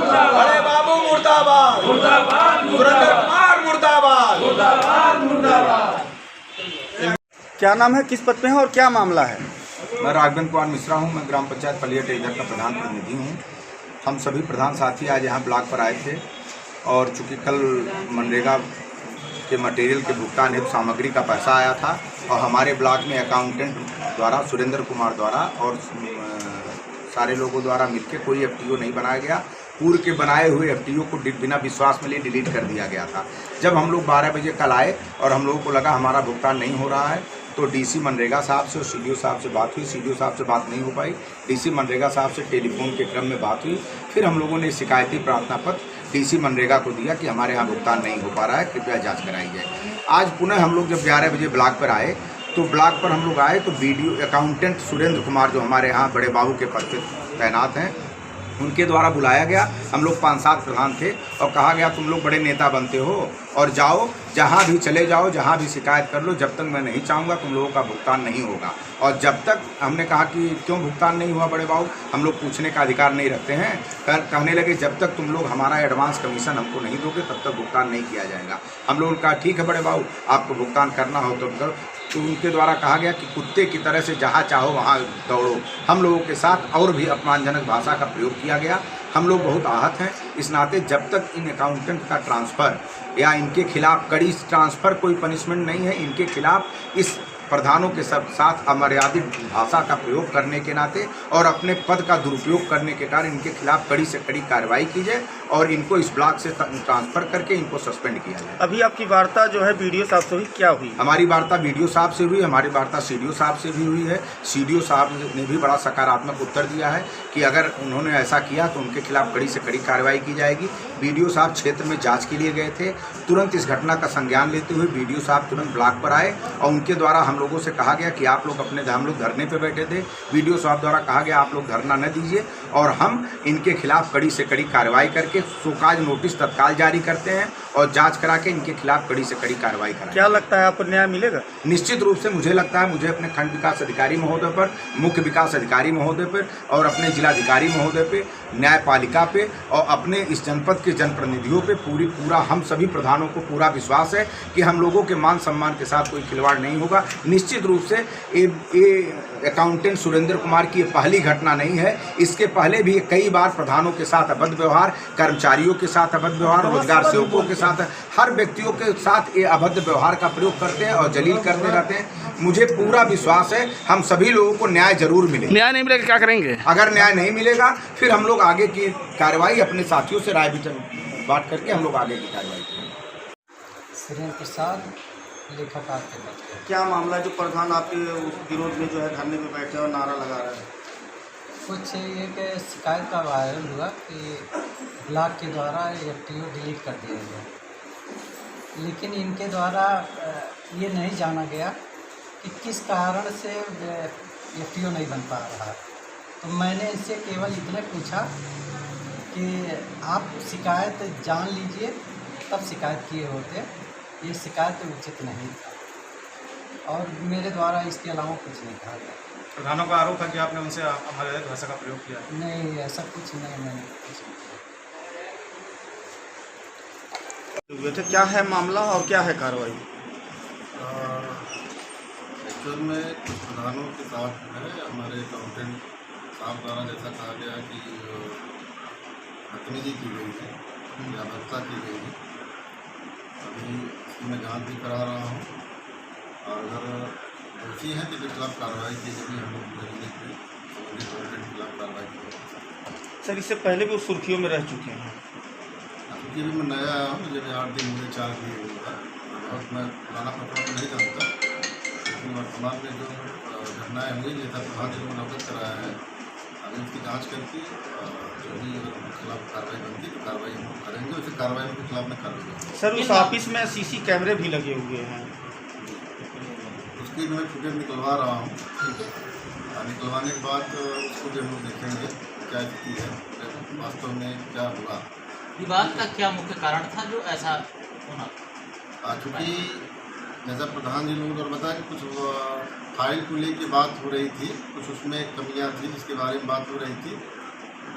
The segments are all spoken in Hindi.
बड़े बाबू मुर्दाबाद, सुरेंद्र कुमार मुर्दाबाद। क्या नाम है, किस पद पे है और क्या मामला है? मैं राघवेंद्र कुमार मिश्रा हूँ। मैं ग्राम पंचायत पलियट इधर का प्रधान प्रतिनिधि हूँ। हम सभी प्रधान साथी आज यहाँ ब्लॉक पर आए थे और चूँकि कल मनरेगा के मटेरियल के भुगतान हेतु सामग्री का पैसा आया था और हमारे ब्लॉक में अकाउंटेंट द्वारा, सुरेंद्र कुमार द्वारा और सारे लोगों द्वारा मिलकर कोई एफटीओ नहीं बनाया गया। पूर्व के बनाए हुए एफटीओ को बिना विश्वास में लिए डिलीट कर दिया गया था। जब हम लोग 12 बजे कल आए और हम लोगों को लगा हमारा भुगतान नहीं हो रहा है, तो डीसी मनरेगा साहब से और सीडीओ साहब से बात हुई। सीडीओ साहब से बात नहीं हो पाई, डीसी मनरेगा साहब से टेलीफोन के क्रम में बात हुई। फिर हम लोगों ने शिकायती प्रार्थना पत्र डीसी मनरेगा को दिया कि हमारे यहाँ भुगतान नहीं हो पा रहा है, कृपया जाँच कराई जाए। आज पुनः हम लोग जब 11 बजे ब्लॉक पर आए तो ब्लॉक पर हम लोग आए तो वीडियो अकाउंटेंट सुरेंद्र कुमार जो हमारे यहाँ बड़े बाबू के पद पर तैनात हैं, उनके द्वारा बुलाया गया। हम लोग 5-7 प्रधान थे और कहा गया तुम लोग बड़े नेता बनते हो और जाओ, जहाँ भी चले जाओ, जहाँ भी शिकायत कर लो, जब तक मैं नहीं चाहूँगा तुम लोगों का भुगतान नहीं होगा। और जब तक हमने कहा कि क्यों भुगतान नहीं हुआ बड़े बाबू, हम लोग पूछने का अधिकार नहीं रखते हैं। कहने लगे जब तक तुम लोग हमारा एडवांस कमीशन हमको नहीं दोगे तब तक भुगतान नहीं किया जाएगा। हम लोगों ने कहा ठीक है बड़े बाबू, आपको भुगतान करना हो तो करो। तो उनके द्वारा कहा गया कि कुत्ते की तरह से जहाँ चाहो वहाँ दौड़ो। हम लोगों के साथ और भी अपमानजनक भाषा का प्रयोग किया गया। हम लोग बहुत आहत हैं। इस नाते जब तक इन अकाउंटेंट का ट्रांसफ़र या इनके खिलाफ कड़ी ट्रांसफ़र कोई पनिशमेंट नहीं है, इनके खिलाफ इस प्रधानों के साथ अमर्यादित भाषा का प्रयोग करने के नाते और अपने पद का दुरुपयोग करने के कारण इनके खिलाफ कड़ी से कड़ी कार्रवाई की जाए और इनको इस ब्लॉक से ट्रांसफ़र करके इनको सस्पेंड किया जाए। अभी आपकी वार्ता जो है वीडियो साहब से हुई, क्या हुई? हमारी वार्ता वीडियो साहब से हुई, हमारी वार्ता सीडीओ साहब से भी हुई है। सीडीओ साहब ने भी बड़ा सकारात्मक उत्तर दिया है कि अगर उन्होंने ऐसा किया तो उनके खिलाफ कड़ी से कड़ी कार्रवाई की जाएगी। वीडियो साहब क्षेत्र में जांच के लिए गए थे। तुरंत इस घटना का संज्ञान लेते हुए वीडियो साहब तुरंत ब्लॉक पर आए और उनके द्वारा हम लोगों से कहा गया कि आप लोग हम लोग धरने पे बैठे थे। वीडियो साहब द्वारा कहा गया आप लोग धरना न दीजिए और हम इनके खिलाफ कड़ी से कड़ी कार्रवाई करके शोकाज नोटिस तत्काल जारी करते हैं और जांच करा के इनके खिलाफ कड़ी से कड़ी कार्रवाई कराएं। क्या लगता है आपको न्याय मिलेगा? निश्चित रूप से मुझे लगता है, मुझे अपने खंड विकास अधिकारी महोदय पर, मुख्य विकास अधिकारी महोदय पर और अपने जिलाधिकारी महोदय पे, न्यायपालिका पे और अपने इस जनपद के जनप्रतिनिधियों पे पूरा हम सभी प्रधानों को पूरा विश्वास है कि हम लोगों के मान सम्मान के साथ कोई खिलवाड़ नहीं होगा। निश्चित रूप से ये अकाउंटेंट सुरेंद्र कुमार की पहली घटना नहीं है। इसके पहले भी कई बार प्रधानों के साथ अभद्र व्यवहार, कर्मचारियों के साथ अभद्र व्यवहार, रोजगार सेवकों के साथ, हर व्यक्तियों के साथ ये अभद्र व्यवहार का प्रयोग करते हैं और जलील करते रहते हैं। मुझे पूरा विश्वास है हम सभी लोगों को न्याय जरूर मिलेगा। न्याय नहीं मिलेगा क्या करेंगे? अगर न्याय नहीं मिलेगा फिर हम लोग आगे की कार्रवाई अपने साथियों से राय बात करके हम लोग आगे की कार्रवाई करेंगे। सुरेंद्र प्रसाद, लेखाकार के पद पर। क्या मामला है जो प्रधान आपके विरोध में जो है धरने पे बैठे और नारा लगा रहे हैं? कुछ एक शिकायत का वायरल हुआ कि ब्लॉक के द्वारा एफटीओ डिलीट कर दिया गया, लेकिन इनके द्वारा ये नहीं जाना गया कि किस कारण से एफटीओ नहीं बन पा रहा। तो मैंने इनसे केवल इतना पूछा कि आप शिकायत जान लीजिए तब शिकायत किए होते, ये शिकायत उचित नहीं था और मेरे द्वारा इसके अलावा कुछ नहीं कहा गया। प्रधानों का आरोप है कि आपने उनसे अमर्यादित भाषा का प्रयोग किया। नहीं, ऐसा कुछ नहीं, मैंने कुछ नहीं किया। क्या है मामला और क्या है कार्रवाई? एक्चुअल में कुछ प्रधानों के साथ है हमारे अकाउंटेंट साहब द्वारा जैसा कहा गया कि बदतमीजी की गई है या भत्ता की गई है। अभी मैं जाँच भी करा रहा हूँ और अगर दोषी है तो खिलाफ कार्रवाई की जाएगी। हम लोग अकाउंटेंट के खिलाफ कार्रवाई की। सर इससे पहले भी वो सुर्खियों में रह चुके हैं। क्योंकि अभी मैं नया आया हूँ, मुझे 8 दिन मुझे 4 दिन हुआ बहुत, मैं पुराना प्रकरण नहीं जानता, लेकिन वर्तमान में जो घटनाएँ हुई जैसा प्रभाव जिन्होंने अवगत कराया है, अभी उसकी जाँच करके जो भी उनके खिलाफ कार्रवाई बनती तो कार्रवाई हम करेंगे। उसे कार्रवाई उनके खिलाफ में कर देंगे। सर उस ऑफिस में सीसी कैमरे भी लगे हुए हैं, उसकी मैं फुटेज निकलवा रहा हूँ। निकलवाने के बाद उसको भी हम लोग देखेंगे क्या स्थिति है, वास्तव में क्या हुआ। विवाद का क्या मुख्य कारण था जो ऐसा होना? चूँकि जैसा प्रधान जी लोगों ने बताया कि कुछ फाइल को लेके बात हो रही थी, कुछ उसमें कमियां थी जिसके बारे में बात हो रही थी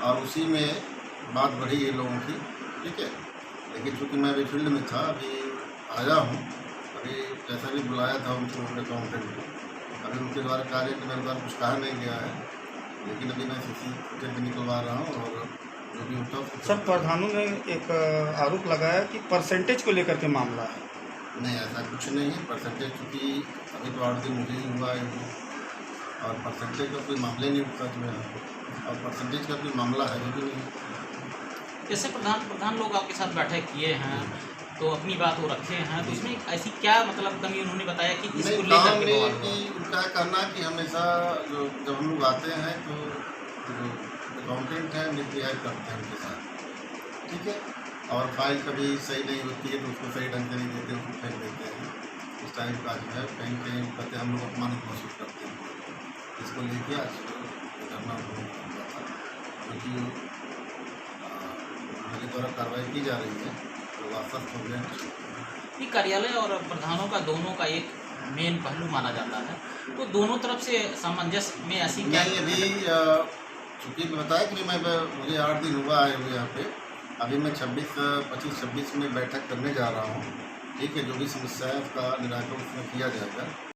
और उसी में बात बढ़ी है लोगों की, ठीक है। लेकिन चूँकि मैं अभी फील्ड में था, अभी आया हूँ, अभी जैसा भी बुलाया था उनको अकाउंटेंट को, अभी उनके द्वारा कार्य कि मेरे द्वारा कुछ कहा नहीं गया है, लेकिन अभी मैं सीसी फुटेज निकलवा रहा हूँ और जो भी होता है। सर, प्रधानों ने एक आरोप लगाया कि परसेंटेज को लेकर के मामला है। नहीं, ऐसा कुछ नहीं है। परसेंटेज चूँकि अभी तो 8 दिन मुझे ही हुआ है और परसेंटेज का कोई मामला ही नहीं उठता जो है, और परसेंटेज का कोई मामला है भी नहीं। जैसे प्रधान लोग आपके साथ बैठक किए हैं तो अपनी बात वो रखे हैं, तो उसमें ऐसी क्या मतलब कमी उन्होंने बताया कि इसको नहीं, लेकर काम के में बवाल कि हुआ? उनका कहना कि हमेशा जो जब हम लोग आते हैं तो जो अकाउंटेंट हैं मिसबिहेव करते हैं उनके साथ, ठीक है। और फाइल कभी सही नहीं होती है तो उसको सही ढंग से नहीं देते, उसको फेंक देते हैं। इस टाइप का जो है कहीं कहीं कहते हम लोग अपमानित महसूस करते हैं। इसको लेके आज धरना हुआ था, क्योंकि मेरे द्वारा कार्रवाई की जा रही है तो आश्वस्त हो गए। ये कार्यालय और प्रधानों का दोनों का एक मेन पहलू माना जाता है, तो दोनों तरफ से सामंजस्य में ऐसी क्या नहीं, अभी चूँकि बताया कि मुझे 8 दिन हुआ है यहाँ पे। अभी मैं 25-26 में बैठक करने जा रहा हूँ, ठीक है। जो भी समस्या है उसका निराकरण उसमें किया जाएगा।